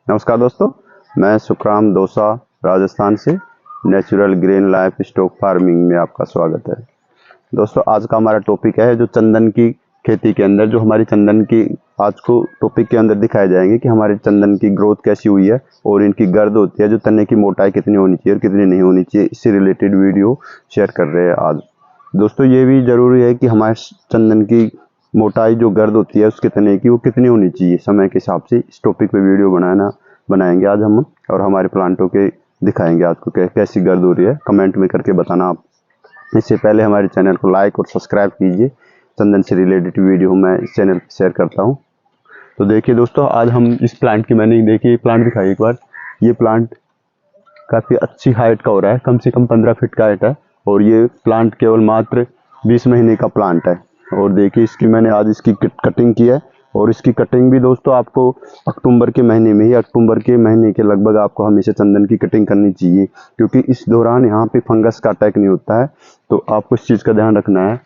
नमस्कार दोस्तों, मैं सुखराम दोसा राजस्थान से natural green life stock farming में आपका स्वागत है। दोस्तों, आज का हमारा टॉपिक है जो चंदन की खेती के अंदर जो हमारी चंदन की आज को टॉपिक के अंदर दिखाए जाएंगे कि हमारे चंदन की ग्रोथ कैसी हुई है और इनकी गर्द होती है जो तने की मोटाई कितनी होनी चाहिए और कितनी नहीं होनी चाहिए, इससे रिलेटेड वीडियो शेयर कर रहे हैं आज। दोस्तों, ये भी ज़रूरी है कि हमारे चंदन की मोटाई जो गर्द होती है उसके तने की वो कितनी होनी चाहिए समय के हिसाब से। इस टॉपिक पे वीडियो बनाएंगे आज हम और हमारे प्लांटों के दिखाएंगे आपको कैसी गर्द हो रही है। कमेंट में करके बताना आप। इससे पहले हमारे चैनल को लाइक और सब्सक्राइब कीजिए। चंदन से रिलेटेड वीडियो मैं इस चैनल पर शेयर करता हूँ। तो देखिए दोस्तों, आज हम इस प्लांट की मैंने देखिए प्लांट दिखाई एक बार। ये प्लांट काफ़ी अच्छी हाइट का हो रहा है, कम से कम 15 फीट का हाइट है और ये प्लांट केवल मात्र 20 महीने का प्लांट है। और देखिए इसकी मैंने आज इसकी कटिंग की है और इसकी कटिंग भी दोस्तों आपको अक्टूबर के महीने में ही, अक्टूबर के महीने के लगभग आपको हमेशा चंदन की कटिंग करनी चाहिए, क्योंकि इस दौरान यहाँ पे फंगस का अटैक नहीं होता है। तो आपको इस चीज़ का ध्यान रखना है।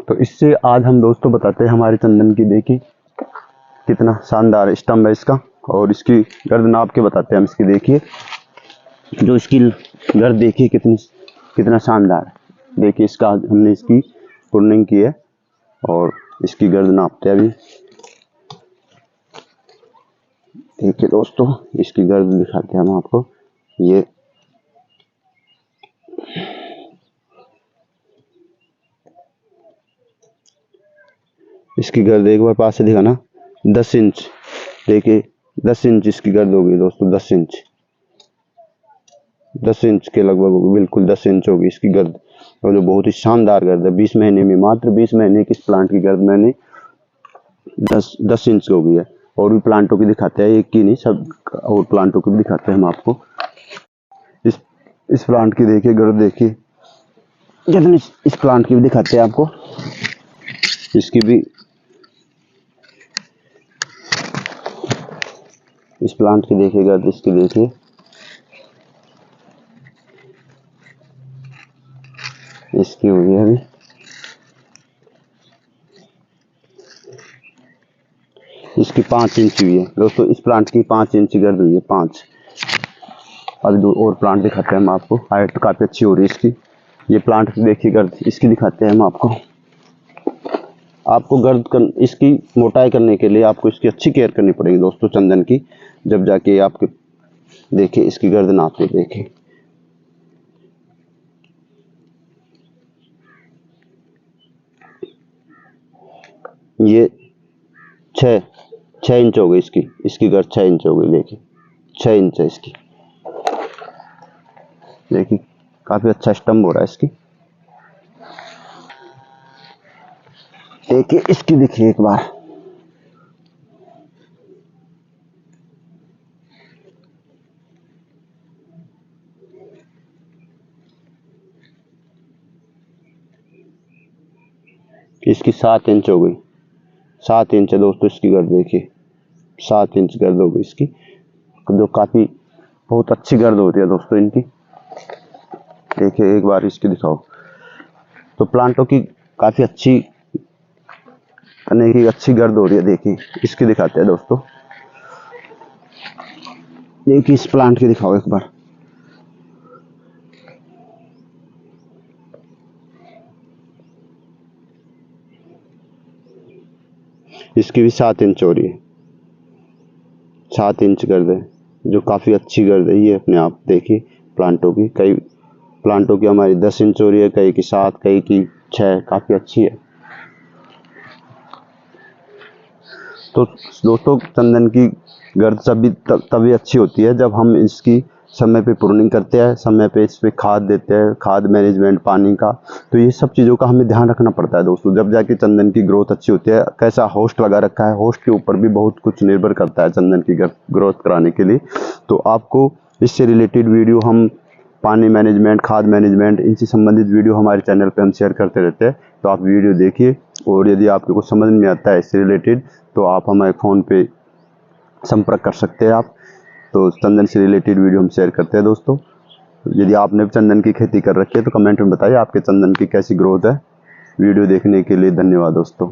तो इससे आज हम दोस्तों बताते हैं हमारे चंदन की। देखिए कितना शानदार स्टम्प है इसका और इसकी गर्द नाप के बताते हैं हम इसकी। देखिए जो इसकी गर्द देखिए कितना शानदार है। देखिए इसका हमने इसकी प्रूनिंग की है और इसकी गर्द नापते हैं अभी। देखिए दोस्तों, इसकी गर्द दिखाते हैं हम आपको। ये इसकी गर्द एक बार पास से दिखाना, 10 इंच। देखिए 10 इंच इसकी गर्द होगी दोस्तों, 10 इंच के लगभग होगी, बिल्कुल 10 इंच होगी इसकी गर्द। और जो बहुत ही शानदार गर्द है, 20 महीने में, मात्र 20 महीने की इस प्लांट की गर्द मैंने 10 इंच हो गई है। और भी प्लांटों की दिखाते हैं, एक की नहीं, सब और प्लांटों की भी दिखाते हैं हम आपको। इस प्लांट की देखिए गर्द, देखिए कितनी, इस प्लांट की भी दिखाते हैं आपको। इसकी भी, इस प्लांट की देखिए गर्द, इसकी देखिए इसकी हुई है अभी। इसकी 5 इंच हुई है दोस्तों, इस प्लांट की 5 इंच गर्द हुई है, 5। अभी दो और प्लांट दिखाते हैं हम आपको। हाइट तो काफ़ी अच्छी हो रही है इसकी। ये प्लांट देखिए गर्द, इसकी दिखाते हैं हम आपको। आपको इसकी मोटाई करने के लिए आपको इसकी अच्छी केयर करनी पड़ेगी दोस्तों चंदन की, जब जाके आपके देखिए इसकी गर्द नाप के देखिए। ये 6 इंच हो गई इसकी गर्द 6 इंच हो गई। देखिए 6 इंच है इसकी। देखिए काफी अच्छा स्टम्प हो रहा है इसकी। देखिए इसकी, देखिए एक बार इसकी 7 इंच हो गई, 7 इंच है दोस्तों इसकी गर्द। देखिए 7 इंच गर्द हो गई इसकी, जो काफी बहुत अच्छी गर्द होती है दोस्तों इनकी। देखिए एक बार इसकी दिखाओ। तो प्लांटों की काफी अच्छी तने की अच्छी गर्द हो रही है। देखिए इसकी दिखाते हैं दोस्तों। देखिए इस प्लांट की दिखाओ एक बार। इसकी भी 7 इंच हो रही है, 7 इंच गर्द है, जो काफ़ी अच्छी गर्द है ये अपने आप। देखिए प्लांटों की, कई प्लांटों की हमारी 10 इंच हो रही है, कई की 7, कई की 6, काफ़ी अच्छी है। तो दोस्तों, चंदन की गर्द तभी अच्छी होती है जब हम इसकी समय पे प्रूनिंग करते हैं, समय पे इस पे खाद देते हैं, खाद मैनेजमेंट, पानी का। तो ये सब चीज़ों का हमें ध्यान रखना पड़ता है दोस्तों, जब जाके चंदन की ग्रोथ अच्छी होती है। कैसा होस्ट लगा रखा है, होस्ट के ऊपर भी बहुत कुछ निर्भर करता है चंदन की ग्रोथ कराने के लिए। तो आपको इससे रिलेटेड वीडियो हम पानी मैनेजमेंट, खाद मैनेजमेंट, इनसे संबंधित वीडियो हमारे चैनल पे हम शेयर करते रहते हैं। तो आप वीडियो देखिए और यदि आपको कुछ समझ में आता है इससे रिलेटेड तो आप हमारे फ़ोन पे संपर्क कर सकते हैं आप। तो चंदन से रिलेटेड वीडियो हम शेयर करते हैं दोस्तों। यदि आपने भी चंदन की खेती कर रखी है तो कमेंट में बताइए आपके चंदन की कैसी ग्रोथ है। वीडियो देखने के लिए धन्यवाद दोस्तों।